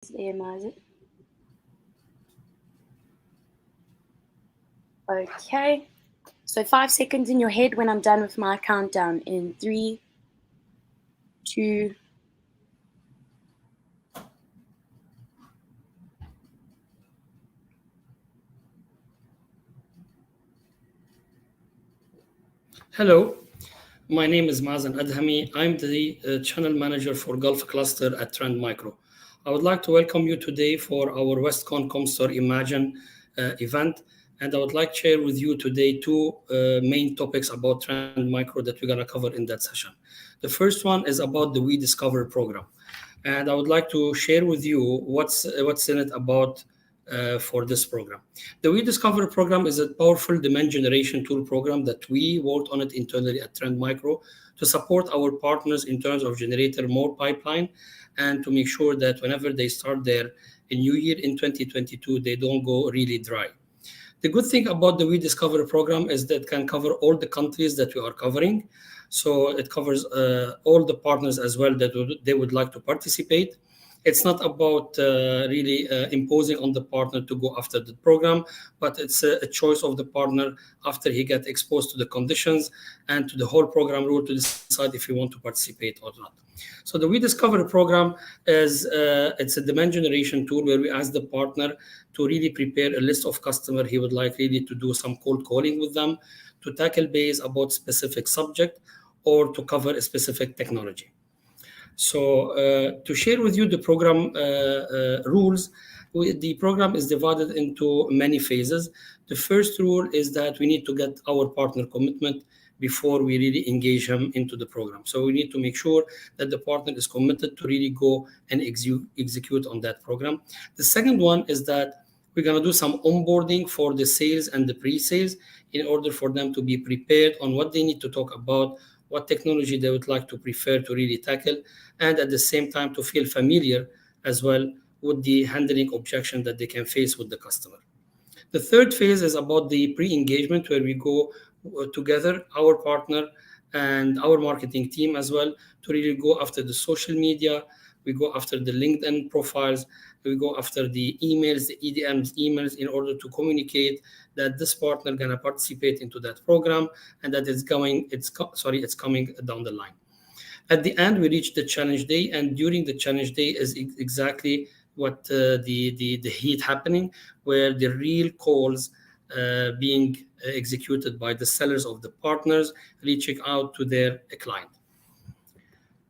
there, Mazen. Okay. So 5 seconds in your head when I'm done with my countdown. In three, two. Hello, my name is Mazen Adhami. I'm the channel manager for Gulf Cluster at Trend Micro. I would like to welcome you today for our WestCon Comstor Imagine event. And I would like to share with you today two main topics about Trend Micro that we're going to cover in that session. The first one is about the We Discover program. And I would like to share with you what's in it about for this program. The We Discover program is a powerful demand generation tool program that we worked on it internally at Trend Micro to support our partners in terms of generating more pipeline and to make sure that whenever they start their new year in 2022, they don't go really dry. The good thing about the We Discover program is that it can cover all the countries that we are covering. So it covers all the partners as well that they would like to participate. It's not about really imposing on the partner to go after the program, but it's a choice of the partner after he gets exposed to the conditions and to the whole program rule to decide if he wants to participate or not. So the We Discover program is it's a demand generation tool where we ask the partner to really prepare a list of customers he would like really to do some cold calling with them, to tackle base about specific subject or to cover a specific technology. So to share with you the program rules, the program is divided into many phases. The first rule is that we need to get our partner commitment before we really engage him into the program. So we need to make sure that the partner is committed to really go and execute on that program. The second one is that we're going to do some onboarding for the sales and the pre-sales in order for them to be prepared on what they need to talk about, what technology they would like to prefer to really tackle, and at the same time to feel familiar as well with the handling objection that they can face with the customer. The third phase is about the pre-engagement where we go together, our partner and our marketing team as well, to really go after the social media. We go after the LinkedIn profiles. We go after the emails, the EDMs emails in order to communicate that this partner gonna participate into that program and that it's coming down the line. At the end, we reach the challenge day, and during the challenge day is exactly what the heat happening, where the real calls being executed by the sellers of the partners reaching out to their client.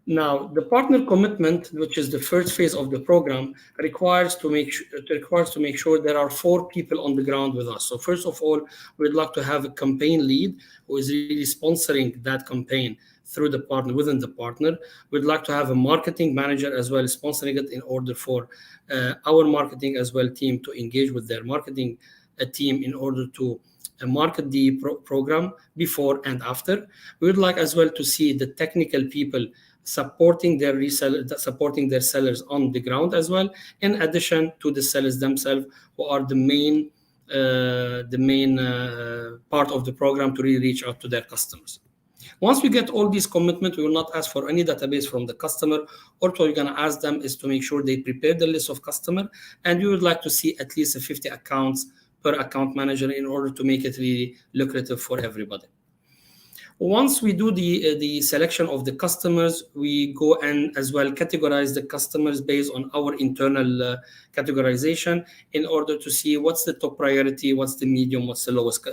Now, the partner commitment, which is the first phase of the program, requires to make sure there are 4 people on the ground with us. So first of all, we'd like to have a campaign lead who is really sponsoring that campaign through the partner, within the partner. We'd like to have a marketing manager as well sponsoring it in order for our marketing as well team to engage with their marketing team in order to market the program before and after. We would like as well to see the technical people supporting their sellers on the ground as well, in addition to the sellers themselves, who are the main part of the program to really reach out to their customers. Once we get all these commitments, we will not ask for any database from the customer. All we're going to ask them is to make sure they prepare the list of customers, and we would like to see at least 50 accounts per account manager in order to make it really lucrative for everybody. Once we do the selection of the customers, we go and as well categorize the customers based on our internal categorization in order to see what's the top priority, what's the medium, what's the lowest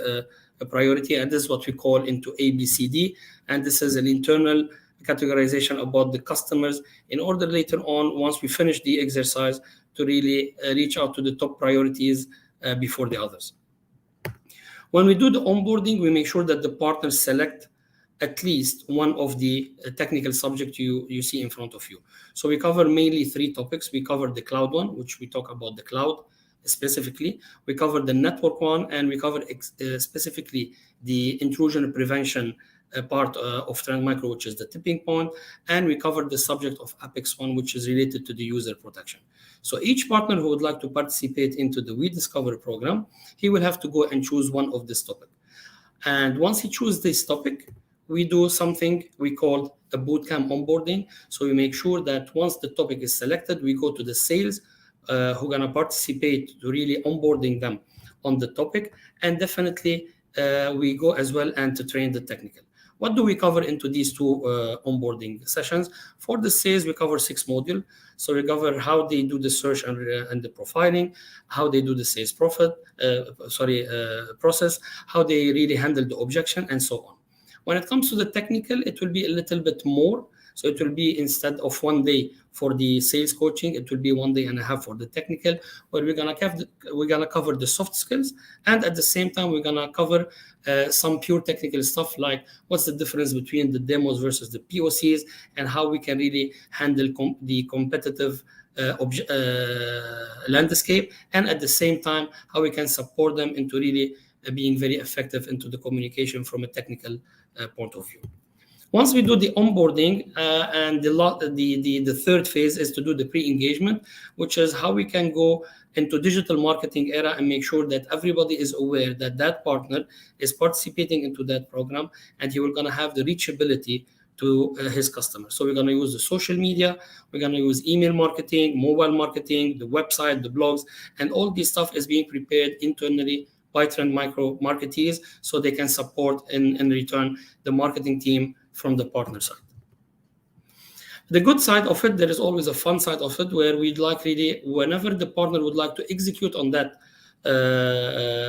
priority. And this is what we call into ABCD. And this is an internal categorization about the customers in order later on, once we finish the exercise, to really reach out to the top priorities before the others. When we do the onboarding, we make sure that the partners select at least one of the technical subjects you see in front of you. So we cover mainly 3 topics. We cover the cloud one, which we talk about the cloud specifically. We cover the network one, and we cover specifically the intrusion prevention part of Trend Micro, which is the tipping point. And we cover the subject of Apex one, which is related to the user protection. So each partner who would like to participate into the We Discover program, he will have to go and choose one of this topic. And once he chooses this topic, we do something we call a bootcamp onboarding. So we make sure that once the topic is selected, we go to the sales who are gonna participate to really onboarding them on the topic, and definitely we go as well and to train the technical. What do we cover into these two onboarding sessions? For the sales, we cover 6 modules. So we cover how they do the search and the profiling, how they do the sales process, how they really handle the objection, and so on. When it comes to the technical, it will be a little bit more. So it will be, instead of 1 day for the sales coaching, it will be 1.5 days for the technical, where we're gonna cover the soft skills, and at the same time we're gonna cover some pure technical stuff, like what's the difference between the demos versus the POCs, and how we can really handle the competitive landscape, and at the same time how we can support them into really being very effective into the communication from a technical point of view. Once we do the onboarding, and the third phase is to do the pre-engagement, which is how we can go into digital marketing era and make sure that everybody is aware that that partner is participating into that program, and he will gonna have the reachability to his customers. So we're gonna use the social media, we're gonna use email marketing, mobile marketing, the website, the blogs, and all this stuff is being prepared internally by Trend Micro marketeers, so they can support in return the marketing team from the partner side. The good side of it, there is always a fun side of it, where we'd like really, whenever the partner would like to execute on that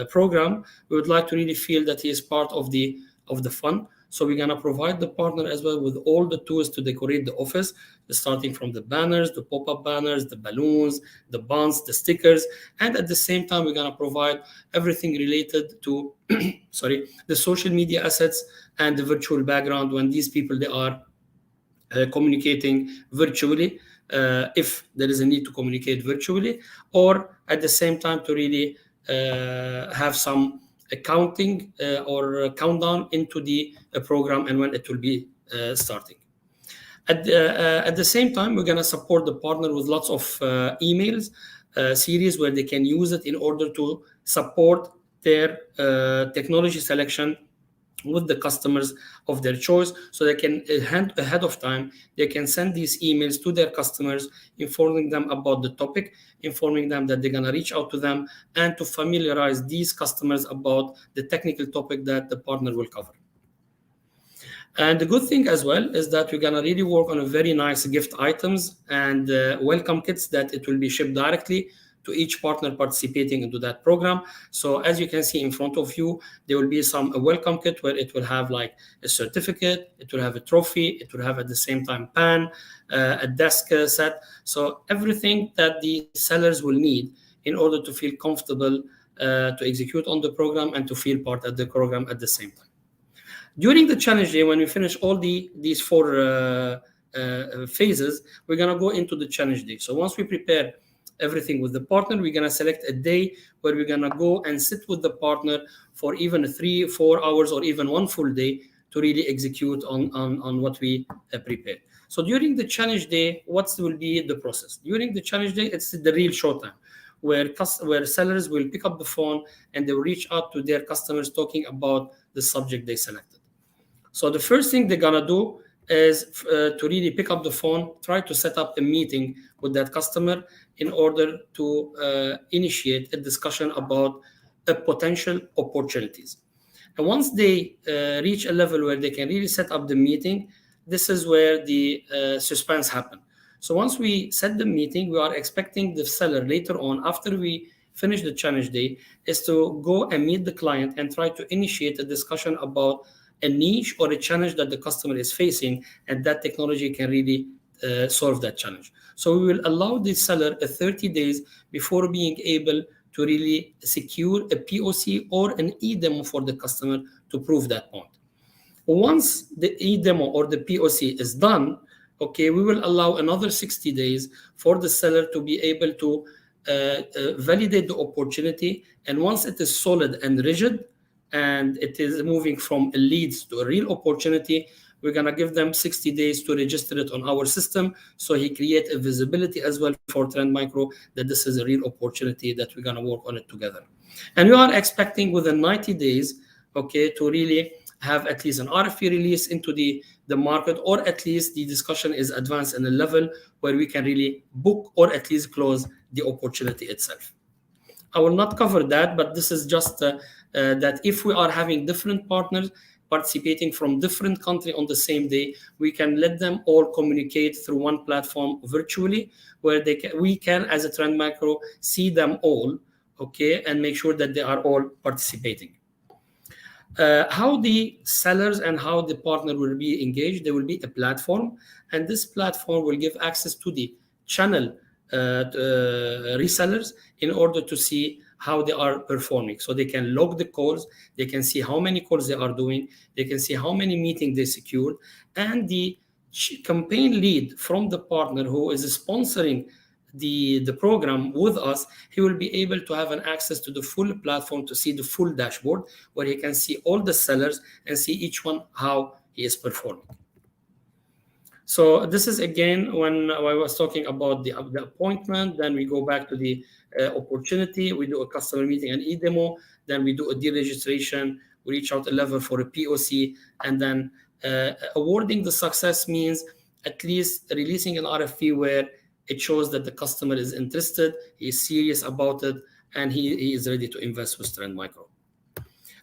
program, we would like to really feel that he is part of the fun. So we're gonna provide the partner as well with all the tools to decorate the office, starting from the banners, the pop-up banners, the balloons, the buttons, the stickers, and at the same time we're gonna provide everything related to the social media assets and the virtual background when these people they are communicating virtually, if there is a need to communicate virtually, or at the same time to really have some accounting or countdown into the program and when it will be starting. At the same time, we're going to support the partner with lots of emails series where they can use it in order to support their technology selection with the customers of their choice, so they can ahead of time they can send these emails to their customers, informing them about the topic, informing them that they're going to reach out to them, and to familiarize these customers about the technical topic that the partner will cover. And the good thing as well is that we're going to really work on a very nice gift items and welcome kits that it will be shipped directly to each partner participating into that program. So as you can see in front of you, there will be a welcome kit where it will have like a certificate, it will have a trophy, it will have at the same time pen, a desk set. So everything that the sellers will need in order to feel comfortable to execute on the program and to feel part of the program at the same time. During the challenge day, when we finish all these 4 phases, we're going to go into the challenge day. So once we prepare everything with the partner, we're going to select a day where we're going to go and sit with the partner for even 3-4 hours or even 1 full day to really execute on what we prepared. So during the challenge day, what will be the process? During the challenge day, it's the real showtime, where sellers will pick up the phone and they will reach out to their customers talking about the subject they selected. So the first thing they're going to do is to really pick up the phone, try to set up a meeting with that customer in order to initiate a discussion about potential opportunities. And once they reach a level where they can really set up the meeting, this is where the suspense happens. So once we set the meeting, we are expecting the seller later on, after we finish the challenge day, is to go and meet the client and try to initiate a discussion about a niche or a challenge that the customer is facing, and that technology can really solve that challenge. So we will allow the seller 30 days before being able to really secure a POC or an e-demo for the customer to prove that point. Once the e-demo or the POC is done, we will allow another 60 days for the seller to be able to validate the opportunity. And once it is solid and rigid, and it is moving from a lead to a real opportunity, we're going to give them 60 days to register it on our system, so he create a visibility as well for Trend Micro that this is a real opportunity that we're going to work on it together. And we are expecting within 90 days, to really have at least an RFP release into the market, or at least the discussion is advanced in a level where we can really book or at least close the opportunity itself. I will not cover that, but this is just that if we are having different partners participating from different countries on the same day, we can let them all communicate through one platform virtually, where we can, as a Trend Micro, see them all, okay, and make sure that they are all participating. How the sellers and how the partner will be engaged, there will be a platform, and this platform will give access to the channel resellers in order to see how they are performing. So they can log the calls, they can see how many calls they are doing, they can see how many meetings they secured, and the campaign lead from the partner who is sponsoring the program with us, he will be able to have an access to the full platform to see the full dashboard, where he can see all the sellers and see each one how he is performing. So this is again when I was talking about the appointment. Then we go back to the opportunity. We do a customer meeting and e-demo. Then we do a deregistration. We reach out a level for a POC, and then awarding the success means at least releasing an RFP where it shows that the customer is interested, he is serious about it, and he is ready to invest with Trend Micro.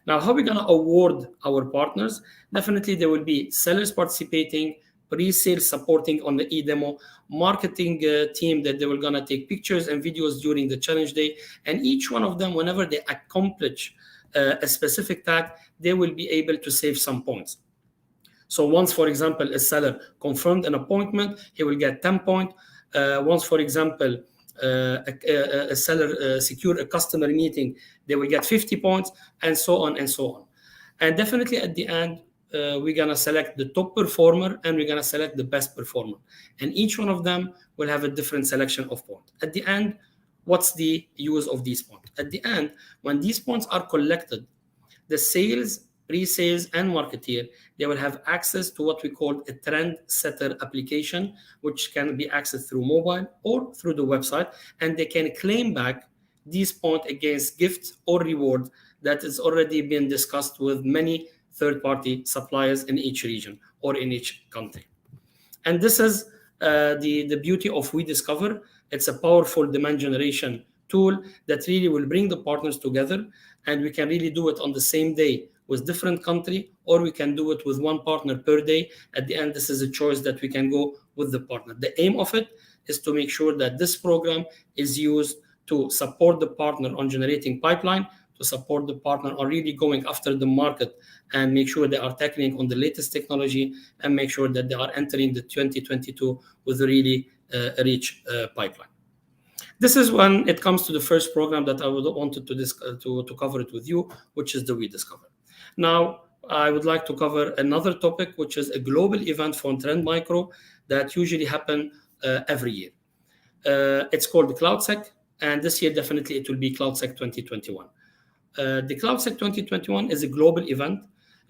Now, how are we going to award our partners? Definitely there will be sellers participating, pre-sale supporting on the e-demo, marketing team that they will going to take pictures and videos during the challenge day, and each one of them, whenever they accomplish a specific task, they will be able to save some points. So once, for example, a seller confirmed an appointment, he will get 10 points. Once, for example, a seller secure a customer meeting, they will get 50 points, and so on and so on. And definitely at the end, we're going to select the top performer and we're going to select the best performer. And each one of them will have a different selection of points. At the end, what's the use of these points? At the end, when these points are collected, the sales, pre-sales, and marketeer, they will have access to what we call a trend setter application, which can be accessed through mobile or through the website, and they can claim back these points against gifts or reward that has already been discussed with many third-party suppliers in each region or in each country. And this is the beauty of WeDiscover. It's a powerful demand generation tool that really will bring the partners together, and we can really do it on the same day with different country, or we can do it with one partner per day. At the end, this is a choice that we can go with the partner. The aim of it is to make sure that this program is used to support the partner on generating pipeline, to support the partner on really going after the market and make sure they are tackling on the latest technology, and make sure that they are entering the 2022 with a really rich pipeline. This is when it comes to the first program that I wanted to cover it with you, which is the WeDiscover. Now, I would like to cover another topic, which is a global event from Trend Micro that usually happen every year. It's called the CloudSec, and this year definitely it will be CloudSec 2021. The CloudSec 2021 is a global event.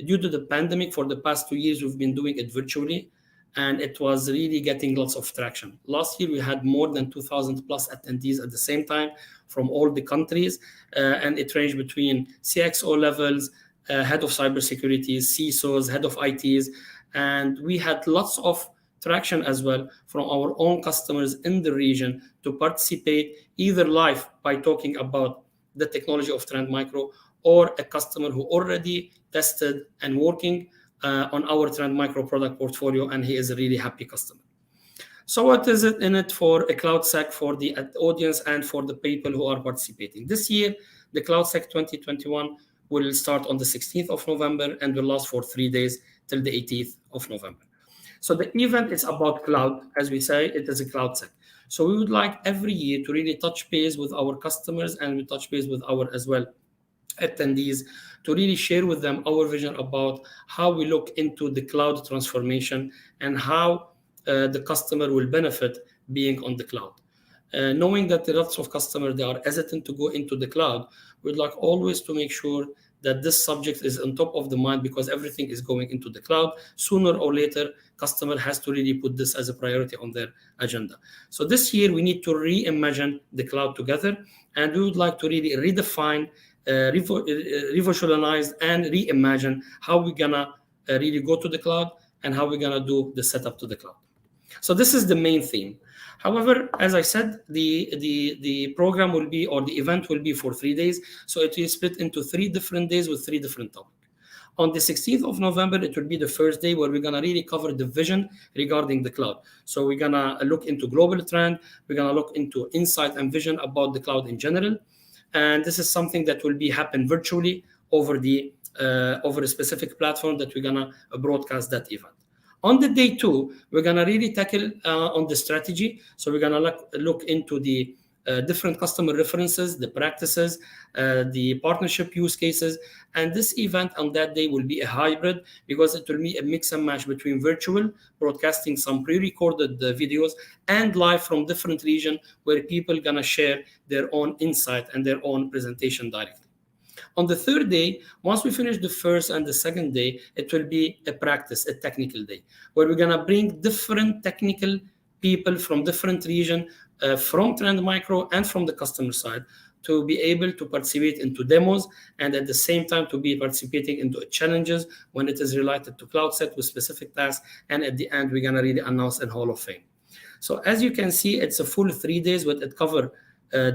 Due to the pandemic, for the past 2 years, we've been doing it virtually, and it was really getting lots of traction. Last year, we had more than 2,000 plus attendees at the same time from all the countries, and it ranged between CXO levels, head of cybersecurity, CISOs, head of ITs, and we had lots of traction as well from our own customers in the region to participate either live by talking about the technology of Trend Micro, or a customer who already tested and working on our Trend Micro product portfolio, and he is a really happy customer. So what is it in it for a CloudSec, for the audience and for the people who are participating? This year, the CloudSec 2021 will start on the 16th of November and will last for 3 days till the 18th of November. So the event is about cloud. As we say, it is a CloudSec. So we would like every year to really touch base with our customers, and we touch base with our as well attendees to really share with them our vision about how we look into the cloud transformation and how the customer will benefit being on the cloud. Knowing that there are lots of customers, they are hesitant to go into the cloud, we'd like always to make sure that this subject is on top of the mind, because everything is going into the cloud. Sooner or later, customer has to really put this as a priority on their agenda. So this year, we need to reimagine the cloud together, and we would like to really redefine, revolutionalize, and reimagine how we're gonna really go to the cloud and how we're gonna do the setup to the cloud. So this is the main theme. However, as I said, the program will be, or the event will be for 3 days. So it is split into 3 different days with 3 different topics. On the 16th of November, it will be the first day where we're gonna really cover the vision regarding the cloud. So we're gonna look into global trend, we're gonna look into insight and vision about the cloud in general. And this is something that will be happen virtually over the over a specific platform that we're gonna broadcast that event. On the day two, we're gonna really tackle on the strategy. So we're gonna look into the different customer references, the practices, the partnership use cases. And this event on that day will be a hybrid because it will be a mix and match between virtual, broadcasting some pre-recorded videos, and live from different regions where people gonna share their own insight and their own presentation directly. On the third day, once we finish the first and the second day, it will be a practice, a technical day, where we're gonna bring different technical people from different regions, from Trend Micro and from the customer side, to be able to participate into demos, and at the same time to be participating into challenges when it is related to CloudSet with specific tasks. And at the end, we're gonna really announce a Hall of Fame. So as you can see, it's a full 3 days, but it cover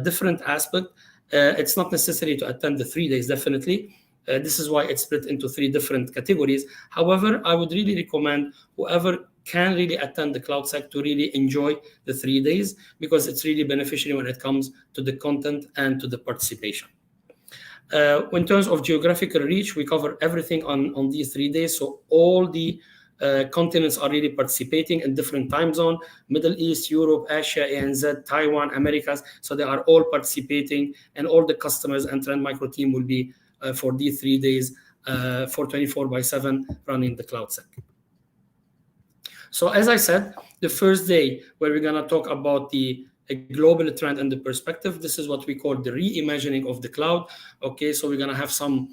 different aspects. It's not necessary to attend the 3 days, definitely. This is why it's split into 3 different categories. However, I would really recommend whoever can really attend the CloudSec to really enjoy the 3 days, because it's really beneficial when it comes to the content and to the participation. In terms of geographical reach, we cover everything on these 3 days. So all the continents are really participating in different time zone: Middle East, Europe, Asia, ANZ, Taiwan, Americas. So they are all participating, and all the customers and Trend Micro team will be for these 3 days for 24/7 running the CloudSec. So as I said, the first day where we're gonna talk about the global trend and the perspective, this is what we call the reimagining of the cloud. Okay, so we're gonna have some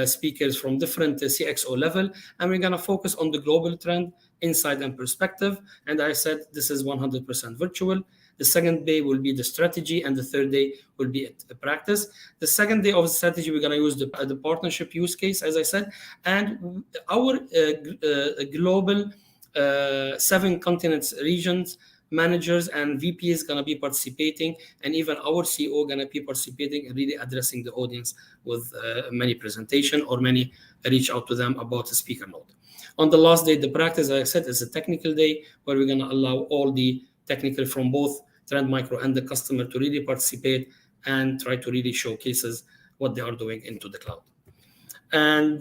speakers from different CXO level, and we're gonna focus on the global trend, insight and perspective. And I said this is 100% virtual. The second day will be the strategy, and the third day will be a practice. The second day of the strategy, we're gonna use the partnership use case, as I said, and our global 7 continents regions managers and VPs gonna be participating, and even our CEO gonna be participating and really addressing the audience with many presentation or many reach out to them about the speaker note. On the last day, the practice, as I said, is a technical day where we're gonna allow all the technical from both Trend Micro and the customer to really participate and try to really showcases what they are doing into the cloud. And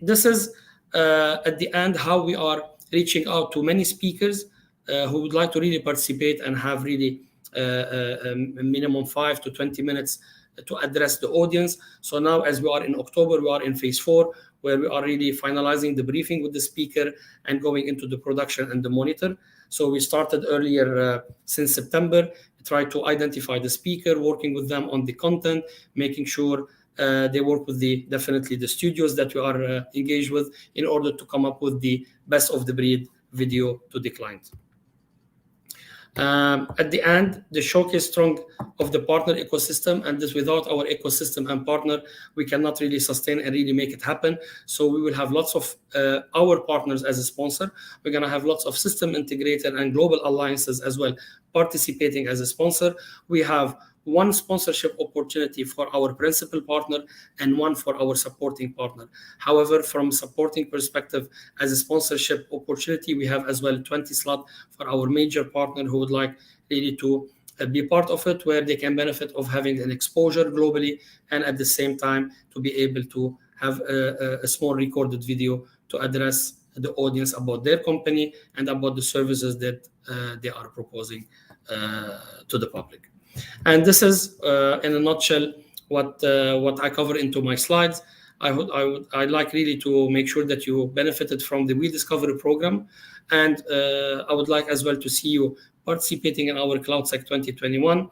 this is at the end how we are reaching out to many speakers who would like to really participate and have really a minimum 5 to 20 minutes to address the audience. So now, as we are in October, we are in phase 4, where we are really finalizing the briefing with the speaker and going into the production and the monitor. So we started earlier since September, try to identify the speaker, working with them on the content, making sure they work with definitely the studios that we are engaged with in order to come up with the best of the breed video to the client. At the end, the showcase strong of the partner ecosystem, and this without our ecosystem and partner, we cannot really sustain and really make it happen. So we will have lots of our partners as a sponsor. We're going to have lots of system integrator and global alliances as well participating as a sponsor. We have one sponsorship opportunity for our principal partner and one for our supporting partner. However, from supporting perspective, as a sponsorship opportunity, we have as well 20 slots for our major partner who would like really to be part of it, where they can benefit of having an exposure globally, and at the same time to be able to have a small recorded video to address the audience about their company and about the services that they are proposing to the public. And this is, in a nutshell, what I cover into my slides. I'd like really to make sure that you benefited from the We Discovery program, and I would like as well to see you participating in our CloudSec 2021.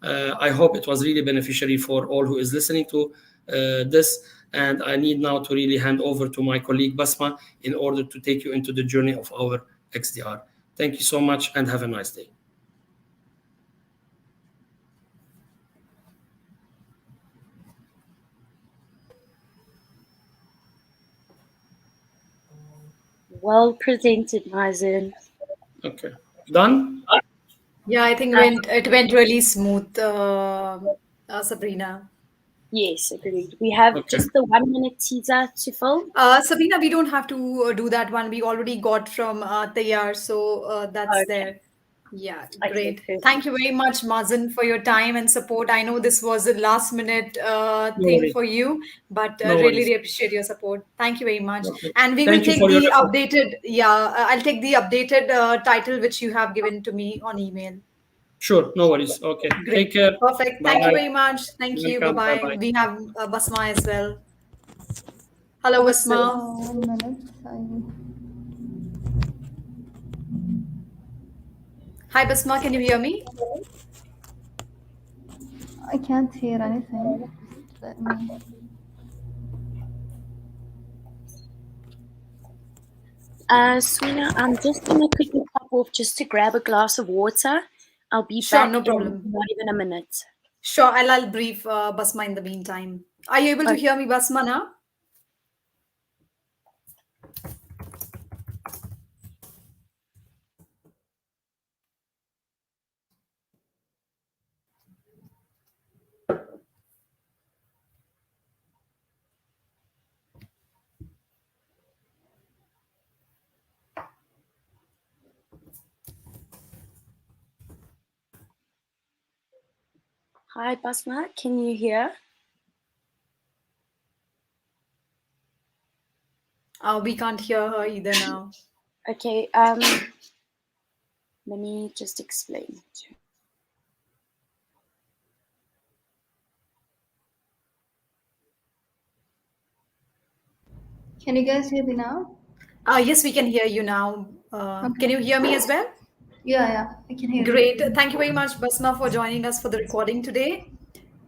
I hope it was really beneficiary for all who is listening to this, and I need now to really hand over to my colleague Basmah in order to take you into the journey of our XDR. Thank you so much and have a nice day. Well presented, Mazen. Okay, done? Yeah, I think Uh, it went really smooth, Sabrina. yes, agreed. We have Okay. just the 1 minute teaser to fill. Sabrina, we don't have to do that one. We already got from Tayyar, so that's Okay. there. Yeah, Okay, great. perfect. Thank you very much, Mazen, for your time and support. I know this was a last minute No thing worries. for you, but No really, worries. really appreciate your support. Thank you very much. Okay. And we will Thank you take for your the effort. updated, I'll take the updated title which you have given to me on email. Sure. No worries. Okay. Take Great. care. Perfect. Thank you Bye. very much. Thank you. Bye Welcome. Bye bye. bye. We have Basma as well. Hello, Awesome. Basma. 1 minute. Hi, Basma. Can you hear me? I can't hear anything. Just let me. Sweena, I'm just gonna quickly pop off just to grab a glass of water. I'll be Sure, back no in problem. not even a minute. Sure, I'll brief Basma in the meantime. Are you able to Okay. hear me, Basma, now? Hi, Basma. Can you hear? We can't hear her either now. Okay. Let me just explain. Can you guys hear me now? Yes, we can hear you now. Can Okay. you hear me as well? Yeah, I can hear you. Great. Thank you very much, Basma, for joining us for the recording today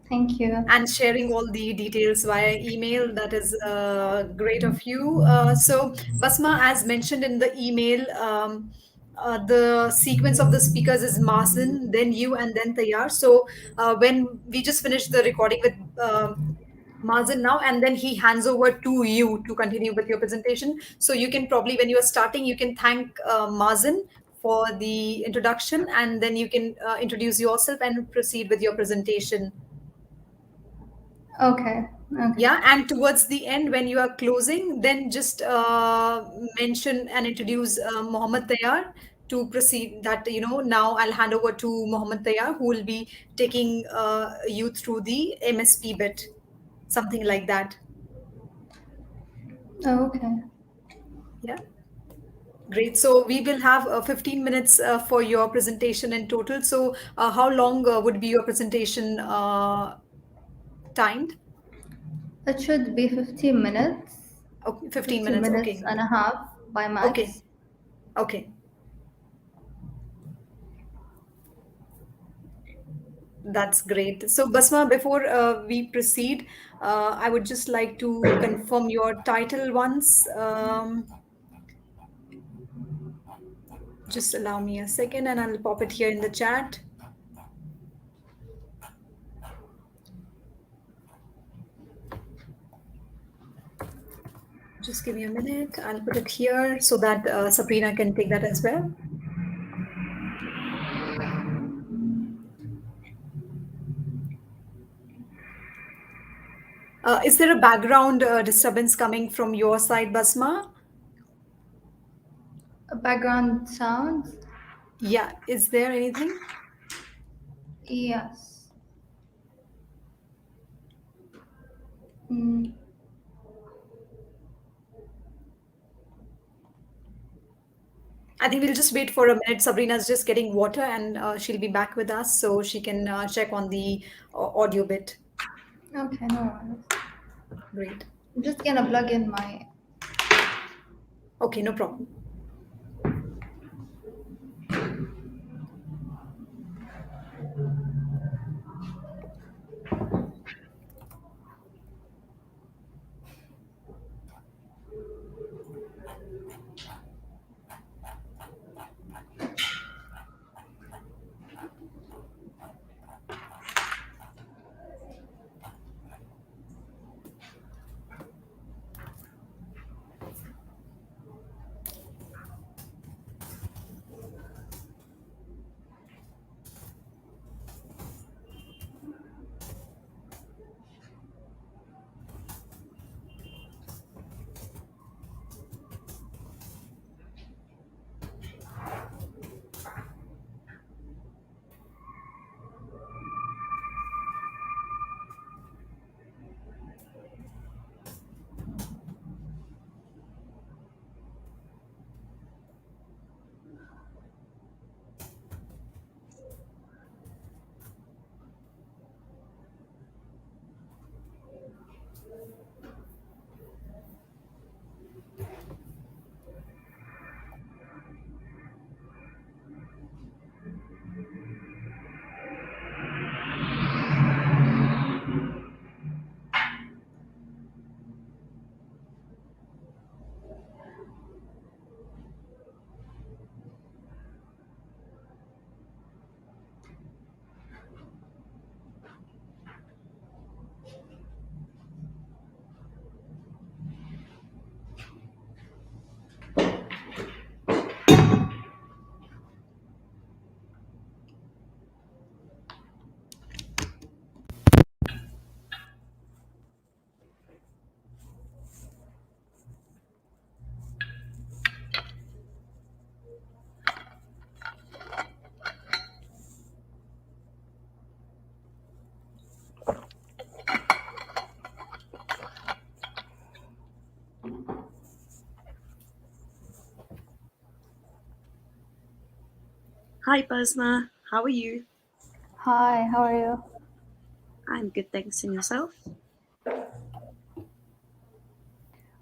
Thank you. and sharing all the details via email. That is great of you. So, Basma, as mentioned in the email, the sequence of the speakers is Mazen, then you, and then Tayyar. So, when we just finished the recording with Mazen now, and then he hands over to you to continue with your presentation. So, you can probably, when you are starting, you can thank Mazen for the introduction, and then you can introduce yourself and proceed with your presentation. Okay. Okay. Yeah, and towards the end, when you are closing, then just mention and introduce Mohammed Tayar to proceed. That, now I'll hand over to Mohammed Tayar, who will be taking you through the MSP bit, something like that. Oh, okay. Yeah, great. So we will have 15 minutes for your presentation in total. So how long would be your presentation timed? It should be 15 minutes. Okay, 15 15 minutes. minutes Okay. and a half by Okay. max. Okay. That's great. So, Basma, before we proceed, I would just like to confirm your title once. Just allow me a second and I'll pop it here in the chat. Just give me a minute. I'll put it here so that Sabrina can take that as well. Is there a background disturbance coming from your side, Basma? Background sounds? Yeah, is there anything? Yes. Mm, I think we'll just wait for a minute. Sabrina's just getting water and she'll be back with us so she can check on the audio bit. okay, no worries. Great. I'm just gonna plug in my. Okay, no problem. Hi, Basmah. How are you? Hi, how are you? I'm good, thanks. And yourself?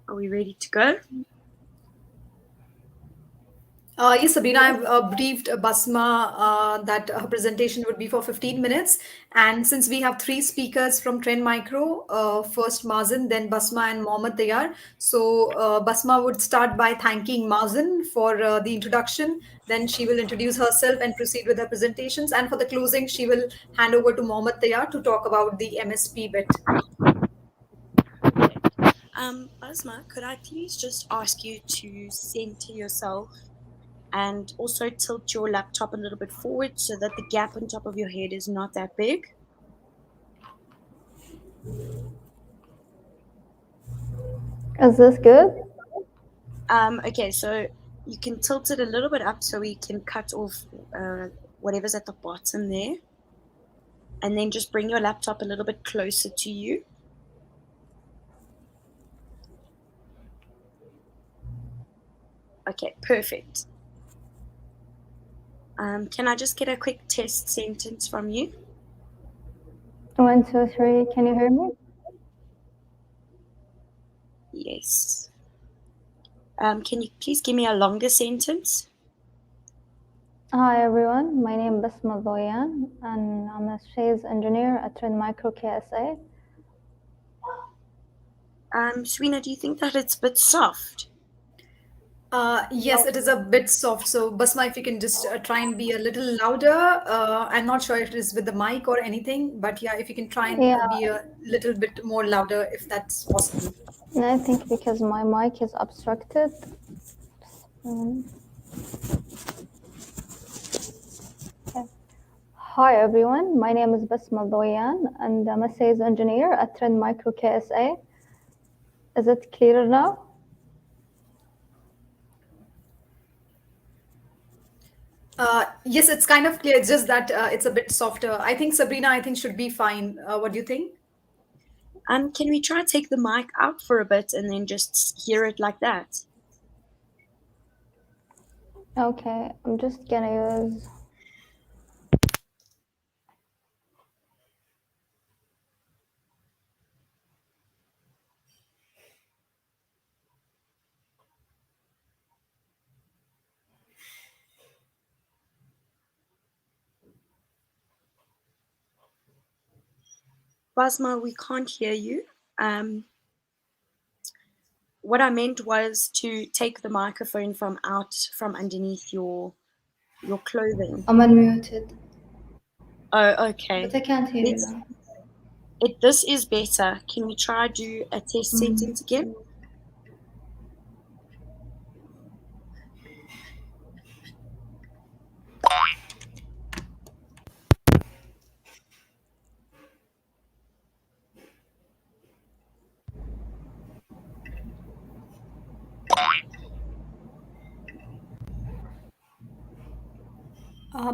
Are we ready to go? Yes, Sabrina, I've briefed Basma that her presentation would be for 15 minutes. And since we have three speakers from Trend Micro, first Mazen, then Basma and Mohammed Tayar. So Basma would start by thanking Mazen for the introduction. Then she will introduce herself and proceed with her presentations. And for the closing, she will hand over to Mohammed Tayar to talk about the MSP bit. Basmah, could I please just ask you to center yourself and also tilt your laptop a little bit forward so that the gap on top of your head is not that big? Is this good? Okay, so you can tilt it a little bit up so we can cut off whatever's at the bottom there. And then just bring your laptop a little bit closer to you. Okay, perfect. Can I just get a quick test sentence from you? 1, 2, 3. Can you hear me? Yes. Can you please give me a longer sentence? Hi everyone, my name is Basmah Alduwayan and I'm a sales engineer at Trend Micro KSA. Sweena, do you think that it's a bit soft? Yes, it is a bit soft. So, Basma, if you can just try and be a little louder. I'm not sure if it is with the mic or anything, but yeah, if you can try and Yeah, be a little bit more louder, if that's possible. I think because my mic is obstructed. Okay. Hi everyone, my name is Basmah Alduwayan and I'm a sales engineer at Trend Micro KSA. Is it clearer now? Yes, it's kind of clear. It's just that it's a bit softer. I think Sabrina, I think should be fine. What do you think? Can we try to take the mic out for a bit and then just hear it like that? Okay, I'm just gonna use. Basma, we can't hear you. What I meant was to take the microphone from underneath your clothing. I'm unmuted, Oh, okay. but I can't hear you Let's, now. this is better. Can we try do a test sentence again?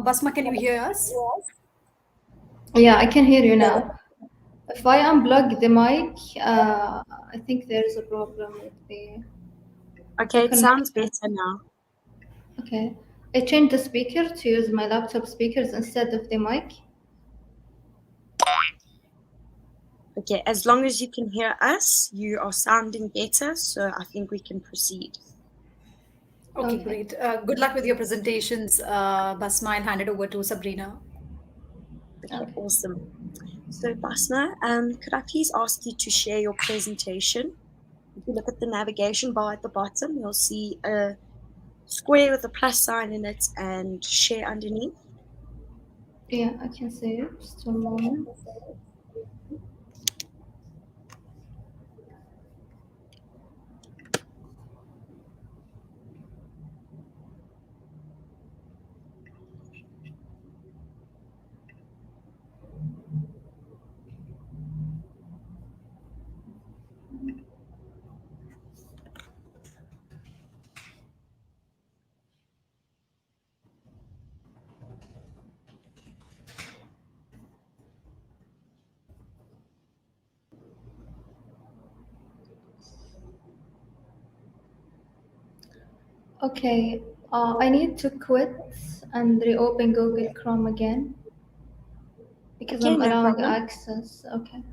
Basma, can you hear us? Yeah, I can hear you now. If I unplug the mic, I think there is a problem with Okay, the it sounds connection. better now. Okay. I changed the speaker to use my laptop speakers instead of the mic. Okay, as long as you can hear us, you are sounding better, so I think we can proceed. Okay, Okay. great. Good luck with your presentations, Basma. I'll hand it over to Sabrina. Okay, awesome. So, Basma, could I please ask you to share your presentation? If you look at the navigation bar at the bottom, you'll see a square with a plus sign in it and share underneath. Yeah, I can see it. Just a moment. Okay. I need to quit and reopen Google Chrome again because Okay, I'm no allowing problem. access. Okay.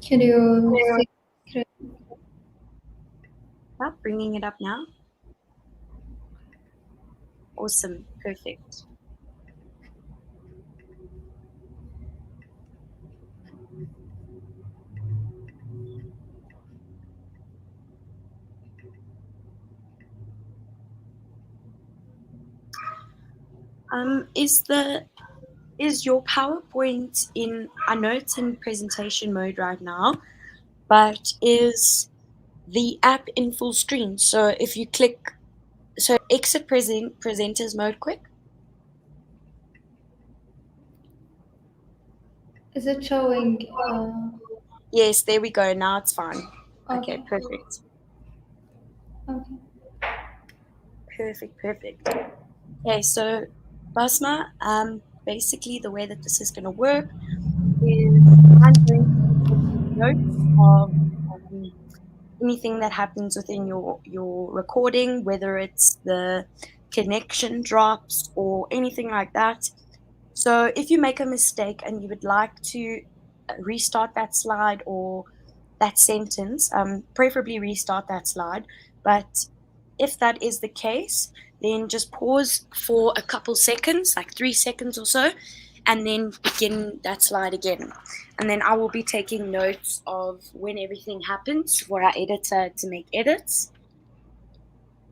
Can you see the screen? Bringing it up now. Awesome, perfect. Is your PowerPoint in? I know it's in presentation mode right now, but is the app in full screen? So if you click, so exit presenters mode quick. Is it showing? Yes, there we go. Now it's fine. Okay, Okay. perfect. Okay. Perfect. Okay, so Basma, basically the way that this is going to work is I'm going to be taking notes of anything that happens within your recording, whether it's the connection drops or anything like that. So if you make a mistake and you would like to restart that slide or that sentence, preferably restart that slide. But if that is the case, then just pause for a couple seconds, like 3 seconds or so, and then begin that slide again. And then I will be taking notes of when everything happens for our editor to make edits.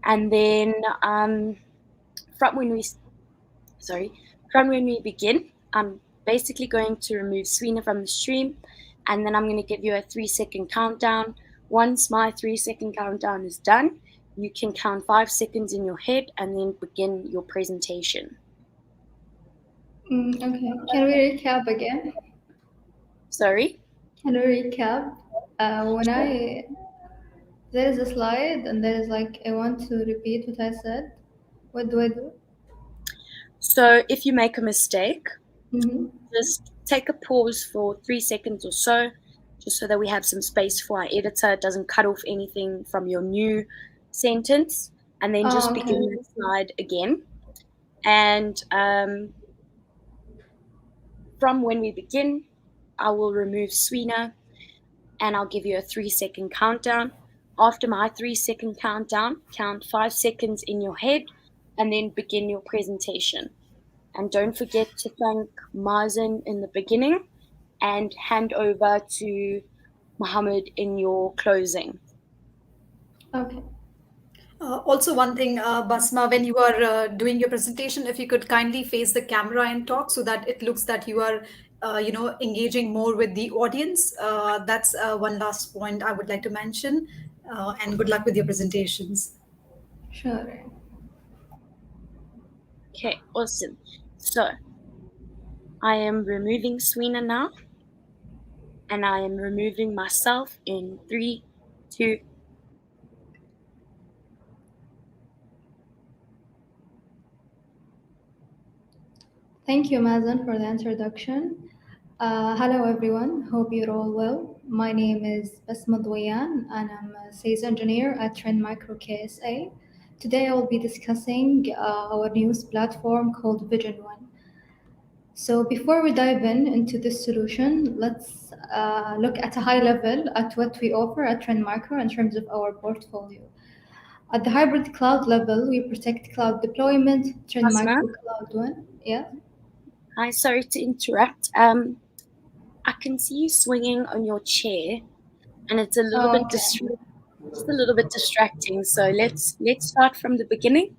And then from when we from when we begin, I'm basically going to remove Sweena from the stream, and then I'm going to give you a 3 second countdown. Once my 3 second countdown is done, you can count 5 seconds in your head and then begin your presentation. Okay. Can we recap again? Sorry? Can we recap? When there is a slide and there is like I want to repeat what I said. What do I do? So if you make a mistake, Mm-hmm. just take a pause for 3 seconds or so, just so that we have some space for our editor. It doesn't cut off anything from your new sentence, and then just Okay. begin the slide again. And from when we begin, I will remove Sweena and I'll give you a 3 second countdown. After my 3 second countdown, count 5 seconds in your head and then begin your presentation. And don't forget to thank Mazen in the beginning and hand over to Mohammed in your closing. Okay. Also, one thing, Basma, when you are doing your presentation, if you could kindly face the camera and talk so that it looks that you are, engaging more with the audience. That's one last point I would like to mention. And good luck with your presentations. Sure. Okay, awesome. So I am removing Sweena now, and I am removing myself in 3, 2. Thank you, Mazen, for the introduction. Hello, everyone. Hope you're all well. My name is Basmah Alduwayan, and I'm a sales engineer at Trend Micro KSA. Today, I will be discussing our news platform called Vision One. So, before we dive into this solution, let's look at a high level at what we offer at Trend Micro in terms of our portfolio. At the hybrid cloud level, we protect cloud deployment, Trend Basma, Micro Cloud One. Yeah. hi, sorry to interrupt. I can see you swinging on your chair, and it's a little Oh, bit okay. just a little bit distracting. So let's start from the beginning.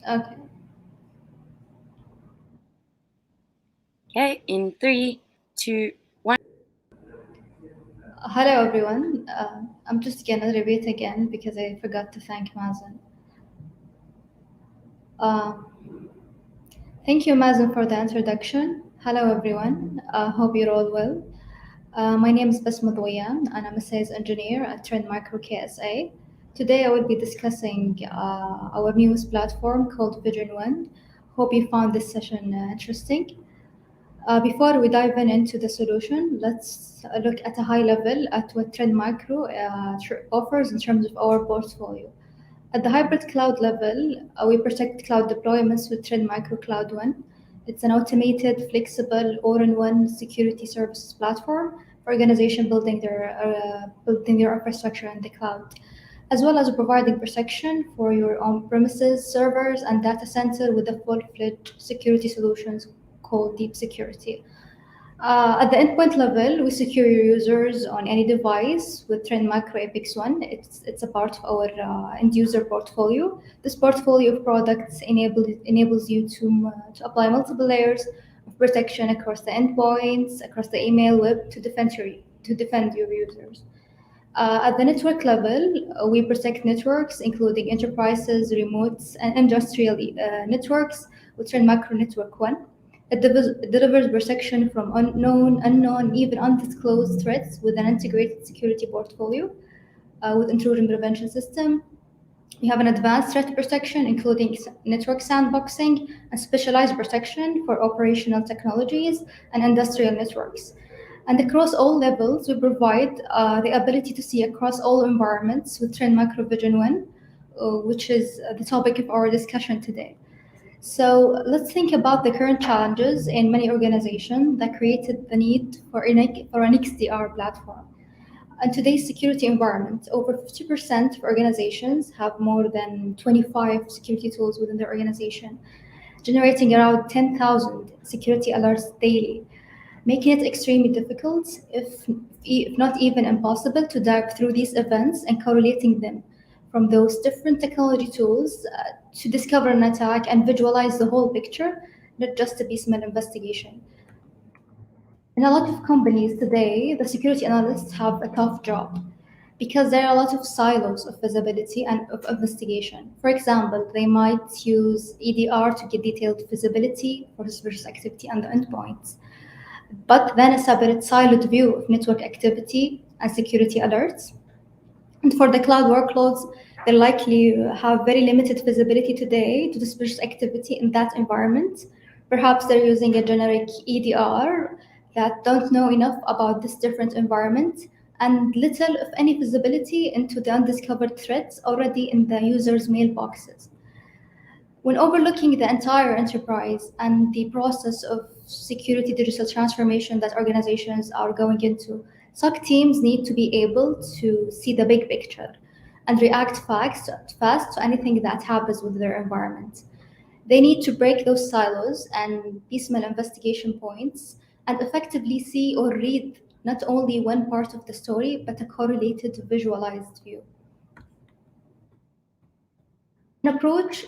Okay. Okay, in 3, 2, 1. Hello, everyone. I'm just gonna repeat again because I forgot to thank Mazen. Uh, Thank you, Mazen, for the introduction. Hello, everyone. Hope you're all well. My name is Basmah and I'm a sales engineer at Trend Micro KSA. Today, I will be discussing our newest platform called Vision One. Hope you found this session interesting. Before we dive into the solution, let's look at a high level at what Trend Micro offers in terms of our portfolio. At the hybrid cloud level, we protect cloud deployments with Trend Micro Cloud One. It's an automated, flexible, all-in-one security services platform for organizations building their infrastructure in the cloud, as well as providing protection for your on-premises servers and data center with a full-fledged security solutions called Deep Security. At the endpoint level, we secure your users on any device with Trend Micro Apex One. It's a part of our end user portfolio. This portfolio of products enables you to apply multiple layers of protection across the endpoints, across the email, web to defend your users. At the network level, we protect networks, including enterprises, remotes, and industrial networks with Trend Micro Network One. It delivers protection from unknown, even undisclosed threats with an integrated security portfolio with intrusion prevention system. We have an advanced threat protection, including network sandboxing and specialized protection for operational technologies and industrial networks. And across all levels, we provide the ability to see across all environments with Trend Micro Vision One, which is the topic of our discussion today. So let's think about the current challenges in many organizations that created the need for an XDR platform. In today's security environment, over 50% of organizations have more than 25 security tools within their organization, generating around 10,000 security alerts daily, making it extremely difficult, if not even impossible, to dive through these events and correlating them from those different technology tools to discover an attack and visualize the whole picture, not just a piecemeal investigation. In a lot of companies today, the security analysts have a tough job because there are a lot of silos of visibility and of investigation. For example, they might use EDR to get detailed visibility for suspicious activity on the endpoints, but then a separate siloed view of network activity and security alerts. And for the cloud workloads, they likely have very limited visibility today to the suspicious activity in that environment. Perhaps they're using a generic EDR that don't know enough about this different environment and little, if any, visibility into the undiscovered threats already in the user's mailboxes. When overlooking the entire enterprise and the process of security digital transformation that organizations are going into, SOC teams need to be able to see the big picture and react fast to anything that happens with their environment. They need to break those silos and piecemeal investigation points and effectively see or read not only one part of the story, but a correlated visualized view. An approach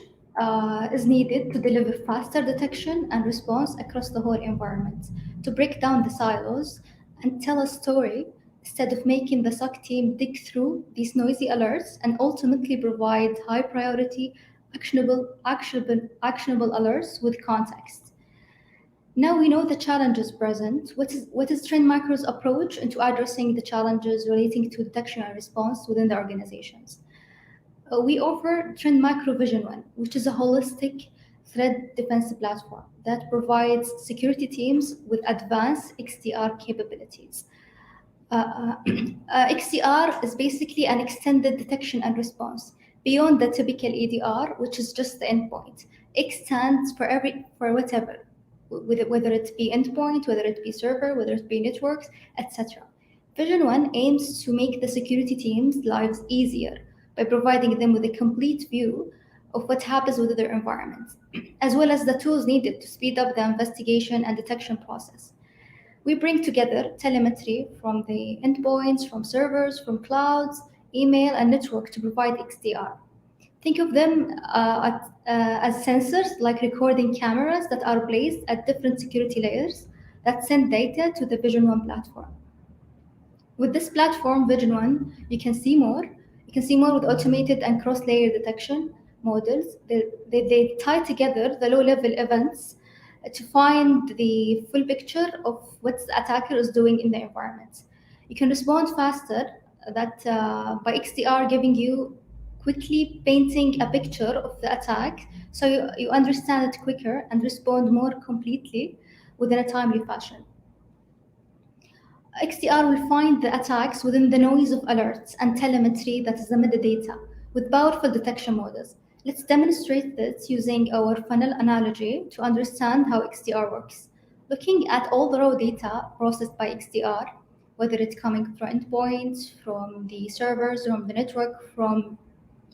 is needed to deliver faster detection and response across the whole environment, to break down the silos and tell a story instead of making the SOC team dig through these noisy alerts and ultimately provide high priority, actionable alerts with context. Now we know the challenges present. What is Trend Micro's approach into addressing the challenges relating to detection and response within the organizations? We offer Trend Micro Vision One, which is a holistic threat defense platform that provides security teams with advanced XDR capabilities. XDR is basically an extended detection and response beyond the typical EDR, which is just the endpoint. X stands for whatever, whether it be endpoint, whether it be server, whether it be networks, etc. Vision One aims to make the security teams' lives easier by providing them with a complete view of what happens with their environment, as well as the tools needed to speed up the investigation and detection process. We bring together telemetry from the endpoints, from servers, from clouds, email, and network to provide XDR. Think of them as sensors like recording cameras that are placed at different security layers that send data to the Vision One platform. With this platform, Vision One, you can see more. You can see more with automated and cross-layer detection models. They tie together the low-level events to find the full picture of what the attacker is doing in the environment. You can respond faster by XDR giving you quickly painting a picture of the attack so you understand it quicker and respond more completely within a timely fashion. XDR will find the attacks within the noise of alerts and telemetry that is the metadata with powerful detection models. Let's demonstrate this using our funnel analogy to understand how XDR works. Looking at all the raw data processed by XDR, whether it's coming from endpoints, from the servers, from the network, from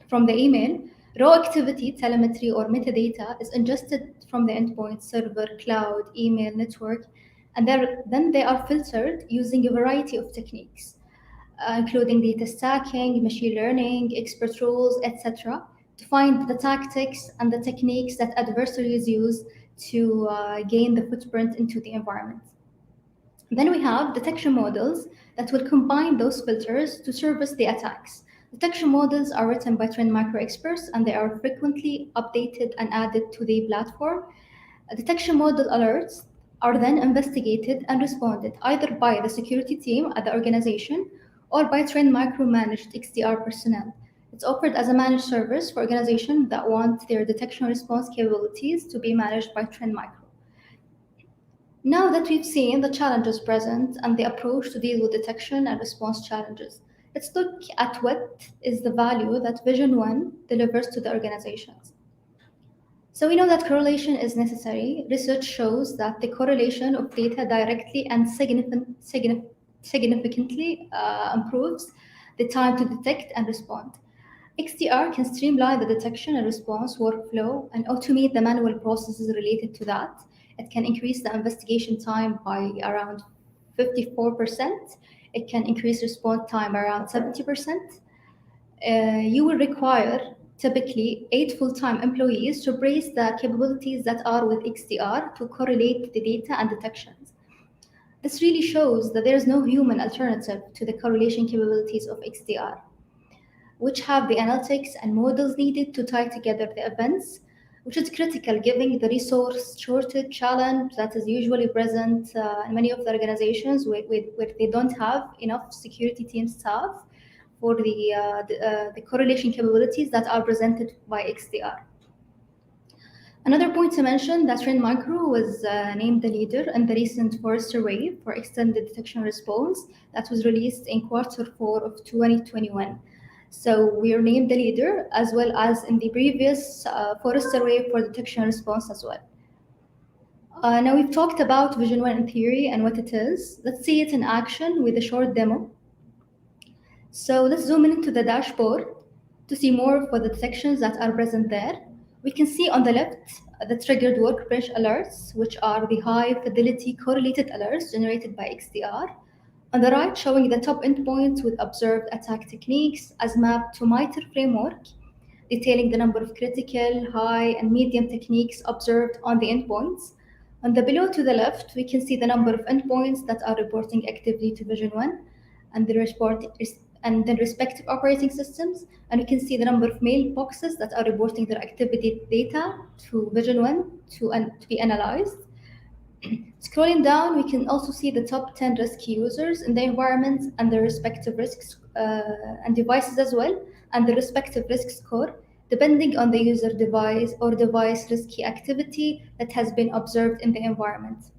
the email, raw activity, telemetry, or metadata is ingested from the endpoint, server, cloud, email, network, and then they are filtered using a variety of techniques, including data stacking, machine learning, expert rules, etc., to find the tactics and the techniques that adversaries use to gain the footprint into the environment. Then we have detection models that will combine those filters to service the attacks. Detection models are written by trained micro experts and they are frequently updated and added to the platform. Detection model alerts are then investigated and responded either by the security team at the organization or by trained micro-managed XDR personnel. It's offered as a managed service for organizations that want their detection response capabilities to be managed by trained micro. Now that we've seen the challenges present and the approach to deal with detection and response challenges, let's look at what is the value that Vision One delivers to the organizations. So we know that correlation is necessary. Research shows that the correlation of data directly and significantly improves the time to detect and respond. XDR can streamline the detection and response workflow and automate the manual processes related to that. It can increase the investigation time by around 54%. It can increase response time around 70%. You will require typically 8 full-time employees to brace the capabilities that are with XDR to correlate the data and detections. This really shows that there is no human alternative to the correlation capabilities of XDR, which have the analytics and models needed to tie together the events, which is critical given the resource shortage challenge that is usually present in many of the organizations where they don't have enough security team staff for the correlation capabilities that are presented by XDR. Another point to mention that Trend Micro was named the leader in the recent Forrester Wave for extended detection response that was released in Q4 of 2021. So we are named the leader as well as in the previous Forrester Wave for detection response as well. Now we've talked about Vision One in theory and what it is. Let's see it in action with a short demo. So let's zoom into the dashboard to see more for the detections that are present there. We can see on the left the triggered workbench alerts, which are the high fidelity correlated alerts generated by XDR. On the right, showing the top endpoints with observed attack techniques as mapped to MITRE framework, detailing the number of critical, high, and medium techniques observed on the endpoints. On the below to the left, we can see the number of endpoints that are reporting activity to Vision One and the respective operating systems, and you can see the number of mailboxes that are reporting their activity data to Vision One to be analyzed. Scrolling down, we can also see the top 10 risky users in the environment and their respective risks and devices as well, and the respective risk score, depending on the user device or device risky activity that has been observed in the environment.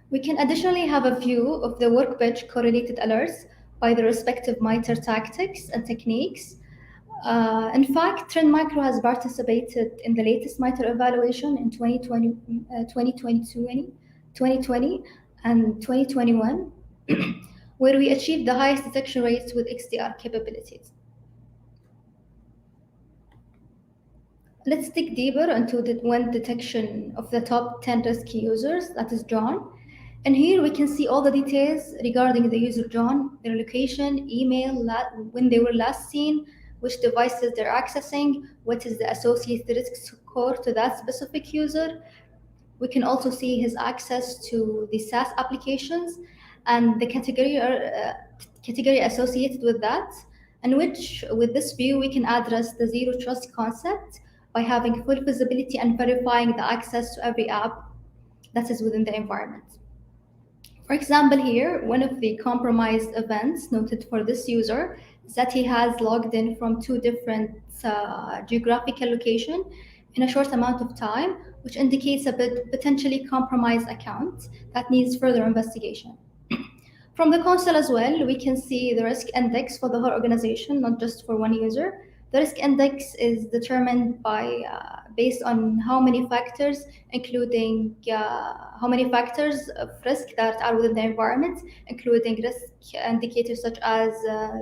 We can additionally have a view of the workbench correlated alerts by the respective MITRE tactics and techniques. In fact, Trend Micro has participated in the latest MITRE evaluation in 2020 and 2021, where we achieved the highest detection rates with XDR capabilities. Let's dig deeper into the one detection of the top 10 risky users that is drawn. And here we can see all the details regarding the user John, their location, email, when they were last seen, which devices they're accessing, what is the associated risk score to that specific user. We can also see his access to the SaaS applications and the category associated with that, and which with this view we can address the zero trust concept by having full visibility and verifying the access to every app that is within the environment. For example, here, one of the compromised events noted for this user is that he has logged in from two different geographical locations in a short amount of time, which indicates a potentially compromised account that needs further investigation. From the console as well, we can see the risk index for the whole organization, not just for one user. The risk index is determined by based on how many factors, including how many factors of risk that are within the environment, including risk indicators such as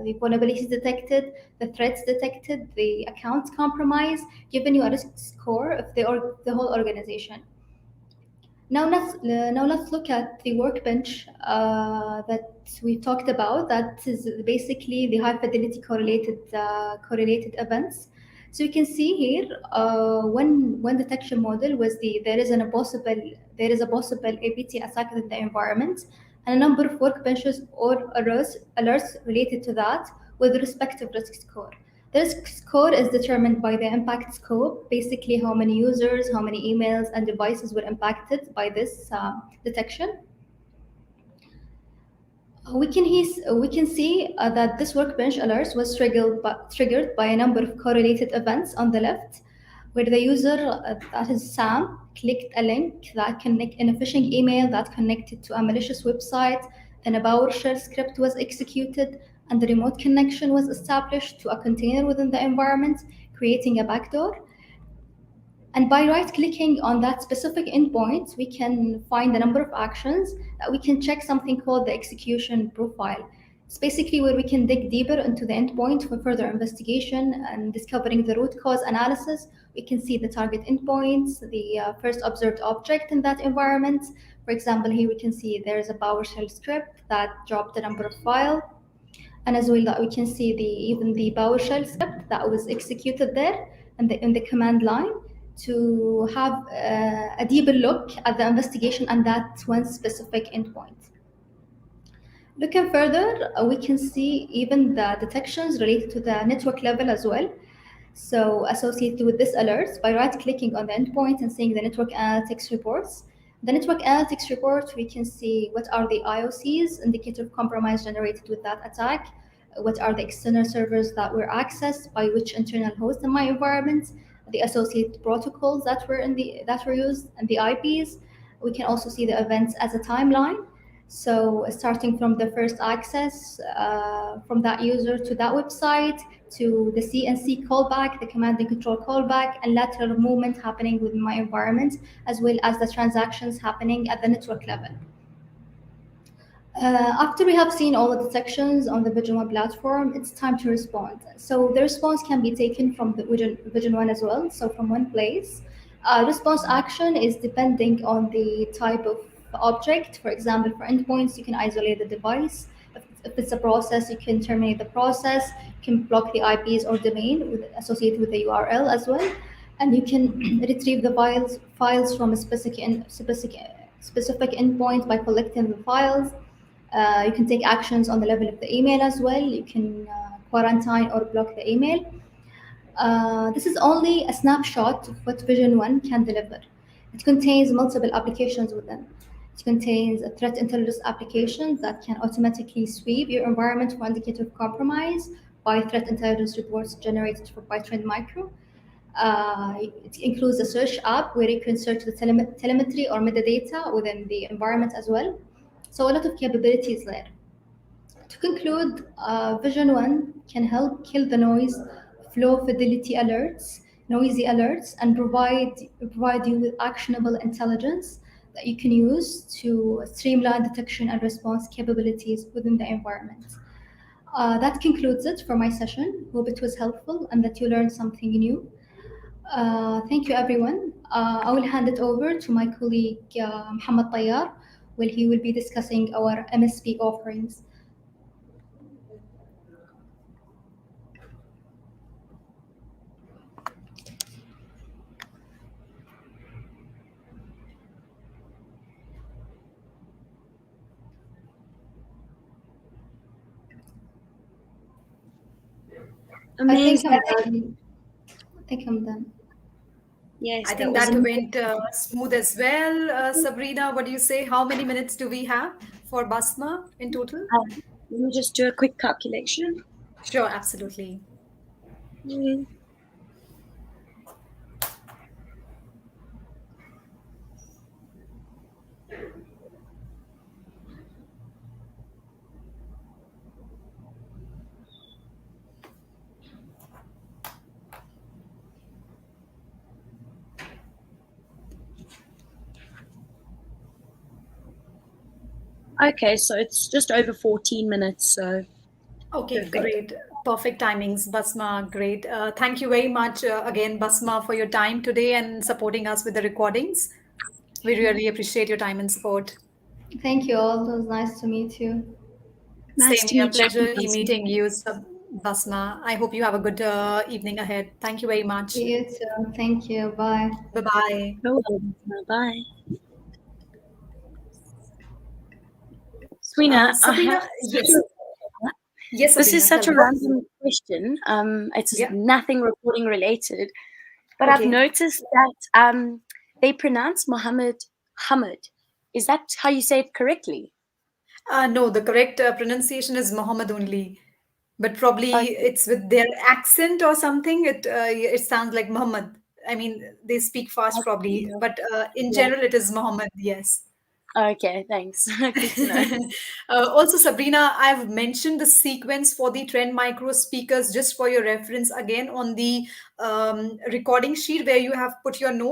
the vulnerabilities detected, the threats detected, the account compromise, giving you a risk score of the whole organization. Now let's look at the workbench that we talked about. That is basically the high fidelity correlated events. So you can see here one detection model was there is a possible APT attack in the environment, and a number of workbenches or alerts related to that with respective risk score. The risk score is determined by the impact scope, basically how many users, how many emails and devices were impacted by this detection. We can see that this workbench alert was triggered by a number of correlated events on the left, where the user, that is Sam, clicked a link that an phishing email that connected to a malicious website, then a PowerShell script was executed, and the remote connection was established to a container within the environment, creating a backdoor. And by right-clicking on that specific endpoint, we can find a number of actions that we can check something called the execution profile. It's basically where we can dig deeper into the endpoint for further investigation and discovering the root cause analysis. We can see the target endpoints, the first observed object in that environment. For example, here we can see there's a PowerShell script that dropped a number of files. And as well, that we can see even the PowerShell script that was executed there in the command line to have a deeper look at the investigation and that one specific endpoint. Looking further, we can see even the detections related to the network level as well. So associated with this alert, by right-clicking on the endpoint and seeing the network analytics reports, the network analytics report, we can see what are the IOCs, indicator of compromise generated with that attack, what are the external servers that were accessed by which internal host in my environment, the associated protocols that were used, and the IPs. We can also see the events as a timeline. So starting from the first access from that user to that website, to the CNC callback, the command and control callback, and lateral movement happening within my environment, as well as the transactions happening at the network level. After we have seen all the detections on the Vision 1 platform, it's time to respond. So the response can be taken from the Vision 1 as well, so from one place. Response action is depending on the type of object. For example, for endpoints, you can isolate the device. If it's a process, you can terminate the process, you can block the IPs or domain associated with the URL as well, and you can retrieve the files from a specific endpoint by collecting the files. You can take actions on the level of the email as well. You can quarantine or block the email. This is only a snapshot of what Vision 1 can deliver. It contains multiple applications within. It contains a threat intelligence application that can automatically sweep your environment for indicator of compromise by threat intelligence reports generated by Trend Micro. It includes a search app where you can search the telemetry or metadata within the environment as well. So a lot of capabilities there. To conclude, Vision 1 can help kill the noise, flow fidelity alerts, noisy alerts, and provide you with actionable intelligence that you can use to streamline detection and response capabilities within the environment. That concludes it for my session. Hope it was helpful and that you learned something new. Thank you, everyone. I will hand it over to my colleague, Muhammad Tayyar, where he will be discussing our MSP offerings. Amazing. I think I'm done. Yes, I think was that went smooth as well. Sabrina, what do you say? How many minutes do we have for Basmah in total? Let me just do a quick calculation. Sure, absolutely. Mm. Okay, so it's just over 14 minutes. So Okay, perfect. great. Perfect timings, Basma. Great. Thank you very much again, Basma, for your time today and supporting us with the recordings. We really appreciate your time and support. Thank you all. It was nice to meet you. Nice Same to here. meet you. Pleasure meeting you, Basma. I hope you have a good evening ahead. Thank you very much. You too. Thank you. Bye. Bye-bye. Bye. Sweena, Sabrina, yes. Yes, this Sabrina, is such tell a me. random question. It's Yeah. nothing recording related, but I've Okay. noticed that they pronounce Muhammad Hamid. Is that how you say it correctly? No, the correct pronunciation is Muhammad only, but probably Okay. it's with their accent or something. It sounds like Muhammad. I mean, they speak fast probably, but in Yeah. general, it is Muhammad. Yes. Okay, thanks. Good to know. Also, Sabrina, I've mentioned the sequence for the Trend Micro speakers just for your reference again on the recording sheet where you have put your notes.